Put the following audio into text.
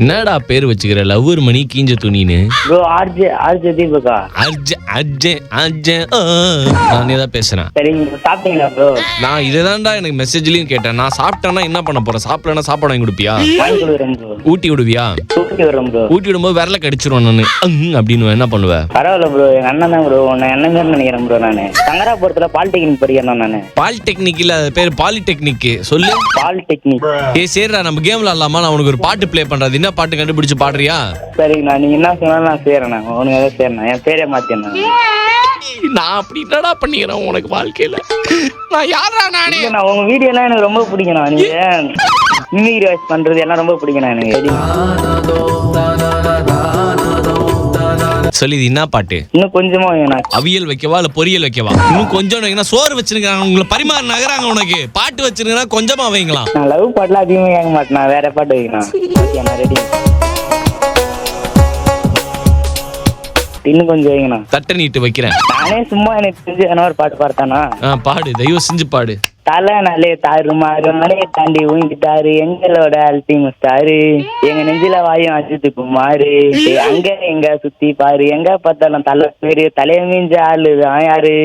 என்னடா பேர் வச்சுக்கிற லவ்வர் மணி கீஞ்ச துணின்னு? Bro RJ Deepika. நானே தான் பேசுறேன். சரிங்க, சாப்பிட்டீங்களா ப்ரோ? நான் இததான்டா எனக்கு மெசேஜ்லயும் கேட்டேன். நான் சாப்பிட்டேன்னா என்ன பண்ண போறேன்? சாப்பிடலன்னா சாப்பாடு வாங்கி கொடுப்பியா? வாங்கி கொடுக்குறேன் ப்ரோ. ஊட்டி விடுவியா? ஊட்டி வரோம் ப்ரோ. ஊட்டி விடும்போது விரல கடிச்சிருவேன் நானு அப்படின்னு. என்ன பண்ணுவேன்? பரவாயில்ல ப்ரோ, எங்க அண்ணன் தான் ப்ரோ. உன்னை அண்ணன் தான் நினைக்கிறேன் ப்ரோ. நானு சங்கராபுரத்துல பாலிடெக்னிக் படிக்கிறேன் நானு. பாலிடெக்னிக் இல்ல, அது பேர் பாலிடெக்னிக். சொல்லு. பாலிடெக்னிக். சரிடா, நம்ம கேம் விளாடலாமா? நான் உனக்கு ஒரு பாட்டு ப்ளே பண்றது. என்ன பாட்டு கண்டுபிடிச்சு பாடுறியா? சரிங்கண்ணா, நீங்க என்ன சொன்னாலும் நான் செய்யறேண்ணா. உனக்கு எதாவது செய்யறேண்ணா. என் பேரே மாத்தியண்ணா. நான் அப்படி என்னடா பண்ணிக்கிறேன் உனக்கு வாழ்க்கையில? நான் யாரா நானே? நான் உங்க வீடியோ எல்லாம் எனக்கு ரொம்ப பிடிக்கணும். நீங்க மிமிக்ரி வாய்ஸ் பண்றது எல்லாம் ரொம்ப பிடிக்கணும் எனக்கு. சொல்லி, இது என்ன பாட்டு? இன்னும் கொஞ்சமா வைங்கண்ணா. அவியல் வைக்கவா இல்ல பொரியல் வைக்கவா? இன்னும் கொஞ்சம் வைங்கன்னா சோறு வச்சிருக்காங்க, உங்களை பரிமாற நகராங்க. உனக்கு பாட்டு வச்சிருக்கா கொஞ்சமா வைங்களாம். நான் லவ் பாட்டுலாம் அதிகமா கேட்க மாட்டேன். வேற பாட்டு வைக்கணும். ரெடி. இன்னும் கொஞ்சம் வைங்கண்ணா. தட்டை நீட்டு வைக்கிறேன். நானே சும்மா எனக்கு தெரிஞ்சு என்ன ஒரு பாட்டு பாடுத்தானா? பாடு, தயவு செஞ்சு பாடு. தலை நாளே தாறு மாறு மலையை தாண்டி ஊங்கிட்டாரு எங்களோட அல்டிம ஸ்டாரு. எங்க நெஞ்சில வாயும் அஜித்து குமாரு. அங்க எங்க சுத்தி பாரு, எங்க பார்த்தாலும் தலை பேரு. தலைய மீஞ்ச ஆளு தான் யாரு?